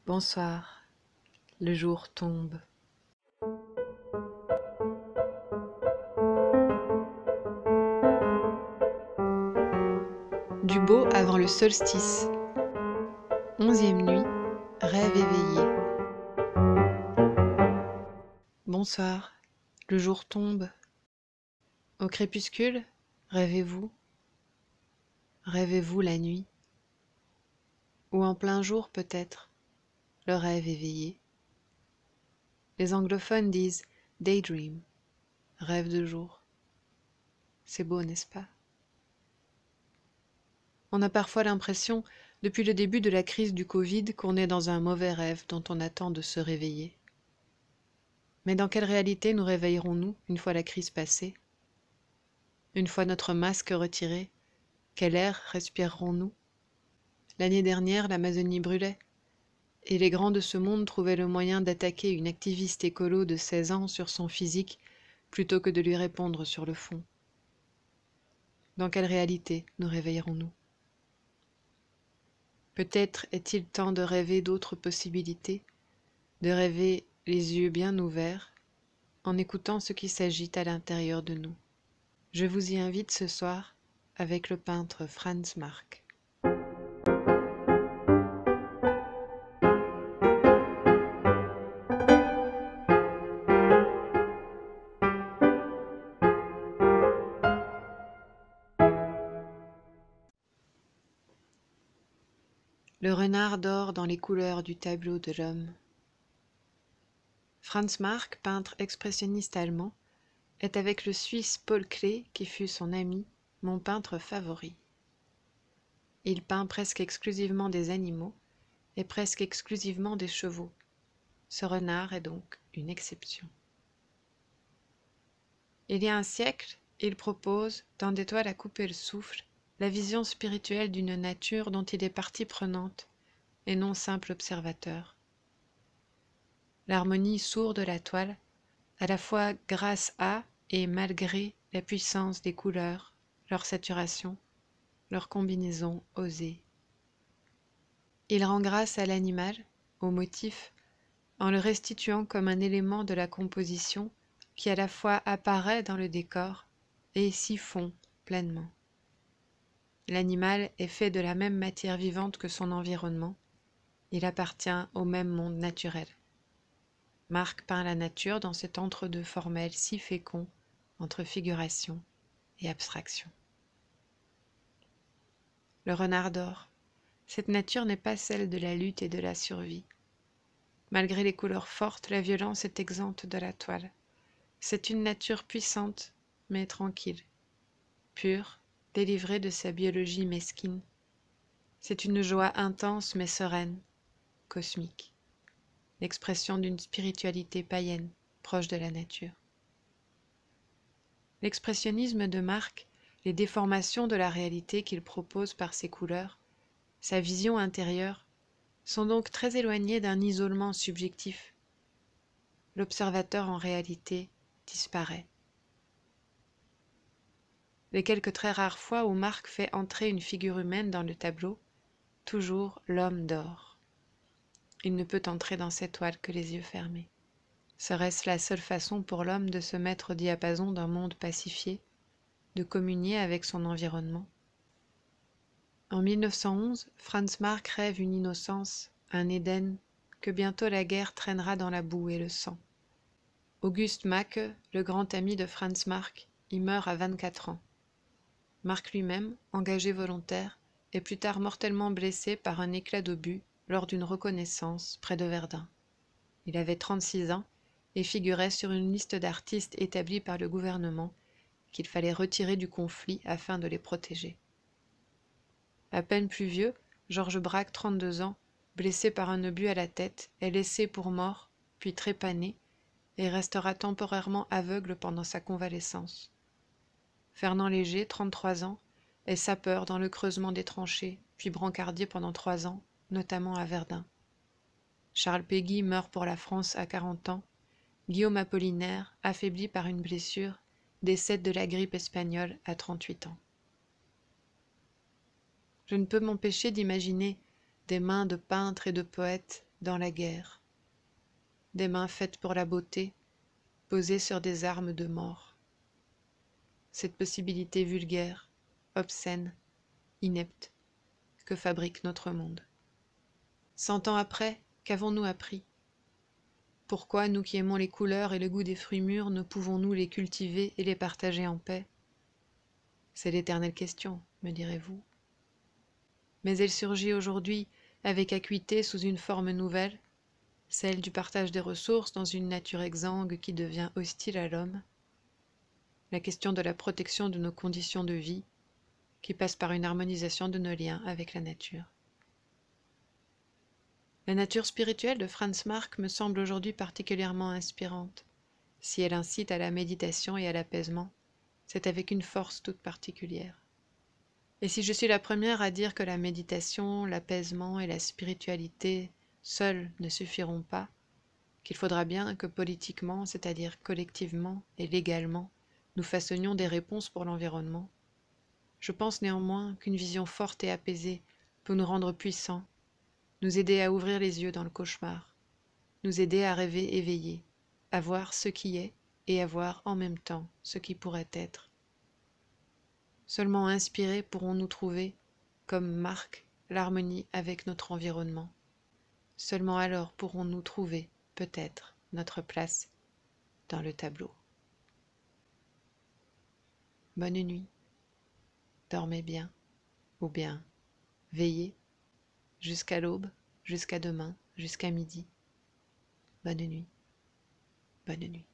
Bonsoir, le jour tombe. Du beau avant le solstice. 11e nuit, rêve éveillé. Bonsoir, le jour tombe. Au crépuscule, rêvez-vous? Rêvez-vous la nuit? Ou en plein jour peut-être, le rêve éveillé. Les anglophones disent daydream, rêve de jour. C'est beau, n'est-ce pas? On a parfois l'impression, depuis le début de la crise du Covid, qu'on est dans un mauvais rêve dont on attend de se réveiller. Mais dans quelle réalité nous réveillerons-nous une fois la crise passée? Une fois notre masque retiré, quel air respirerons-nous? L'année dernière, l'Amazonie brûlait, et les grands de ce monde trouvaient le moyen d'attaquer une activiste écolo de 16 ans sur son physique plutôt que de lui répondre sur le fond. Dans quelle réalité nous réveillerons-nous? Peut-être est-il temps de rêver d'autres possibilités, de rêver les yeux bien ouverts, en écoutant ce qui s'agite à l'intérieur de nous. Je vous y invite ce soir avec le peintre Franz Marc. Le renard dort dans les couleurs du tableau de l'homme. Franz Marc, peintre expressionniste allemand, est avec le Suisse Paul Klee, qui fut son ami, mon peintre favori. Il peint presque exclusivement des animaux et presque exclusivement des chevaux. Ce renard est donc une exception. Il y a un siècle, il propose, dans Des toiles à couper le souffle, la vision spirituelle d'une nature dont il est partie prenante et non simple observateur. L'harmonie sourde de la toile, à la fois grâce à et malgré la puissance des couleurs, leur saturation, leur combinaison osée. Il rend grâce à l'animal, au motif, en le restituant comme un élément de la composition qui à la fois apparaît dans le décor et s'y fond pleinement. L'animal est fait de la même matière vivante que son environnement, il appartient au même monde naturel. Marc peint la nature dans cet entre-deux formel si fécond entre figuration et abstraction. Le renard dort. Cette nature n'est pas celle de la lutte et de la survie. Malgré les couleurs fortes, la violence est exempte de la toile. C'est une nature puissante, mais tranquille, pure, délivrée de sa biologie mesquine. C'est une joie intense mais sereine, cosmique, l'expression d'une spiritualité païenne, proche de la nature. L'expressionnisme de Marc, les déformations de la réalité qu'il propose par ses couleurs, sa vision intérieure, sont donc très éloignées d'un isolement subjectif. L'observateur en réalité disparaît. Les quelques très rares fois où Marc fait entrer une figure humaine dans le tableau, toujours l'homme dort. Il ne peut entrer dans cette toile que les yeux fermés. Serait-ce la seule façon pour l'homme de se mettre au diapason d'un monde pacifié, de communier avec son environnement? En 1911, Franz Marc rêve une innocence, un Éden, que bientôt la guerre traînera dans la boue et le sang. Auguste Macke, le grand ami de Franz Marc, y meurt à 24 ans. Marc lui-même, engagé volontaire, est plus tard mortellement blessé par un éclat d'obus lors d'une reconnaissance près de Verdun. Il avait 36 ans et figurait sur une liste d'artistes établie par le gouvernement qu'il fallait retirer du conflit afin de les protéger. À peine plus vieux, Georges Braque, 32 ans, blessé par un obus à la tête, est laissé pour mort, puis trépané, et restera temporairement aveugle pendant sa convalescence. Fernand Léger, 33 ans, est sapeur dans le creusement des tranchées, puis brancardier pendant 3 ans, notamment à Verdun. Charles Péguy meurt pour la France à 40 ans. Guillaume Apollinaire, affaibli par une blessure, décède de la grippe espagnole à 38 ans. Je ne peux m'empêcher d'imaginer des mains de peintres et de poètes dans la guerre, des mains faites pour la beauté, posées sur des armes de mort. Cette possibilité vulgaire, obscène, inepte, que fabrique notre monde. 100 ans après, qu'avons-nous appris? Pourquoi, nous qui aimons les couleurs et le goût des fruits mûrs, ne pouvons-nous les cultiver et les partager en paix? C'est l'éternelle question, me direz-vous. Mais elle surgit aujourd'hui avec acuité sous une forme nouvelle, celle du partage des ressources dans une nature exsangue qui devient hostile à l'homme, la question de la protection de nos conditions de vie, qui passe par une harmonisation de nos liens avec la nature. La nature spirituelle de Franz Marc me semble aujourd'hui particulièrement inspirante. Si elle incite à la méditation et à l'apaisement, c'est avec une force toute particulière. Et si je suis la première à dire que la méditation, l'apaisement et la spiritualité seuls ne suffiront pas, qu'il faudra bien que politiquement, c'est-à-dire collectivement et légalement, nous façonnions des réponses pour l'environnement, je pense néanmoins qu'une vision forte et apaisée peut nous rendre puissants, nous aider à ouvrir les yeux dans le cauchemar, nous aider à rêver éveillé, à voir ce qui est et à voir en même temps ce qui pourrait être. Seulement inspirés pourrons-nous trouver, comme Marc, l'harmonie avec notre environnement. Seulement alors pourrons-nous trouver, peut-être, notre place dans le tableau. Bonne nuit, dormez bien, ou bien veillez jusqu'à l'aube, jusqu'à demain, jusqu'à midi. Bonne nuit, bonne nuit.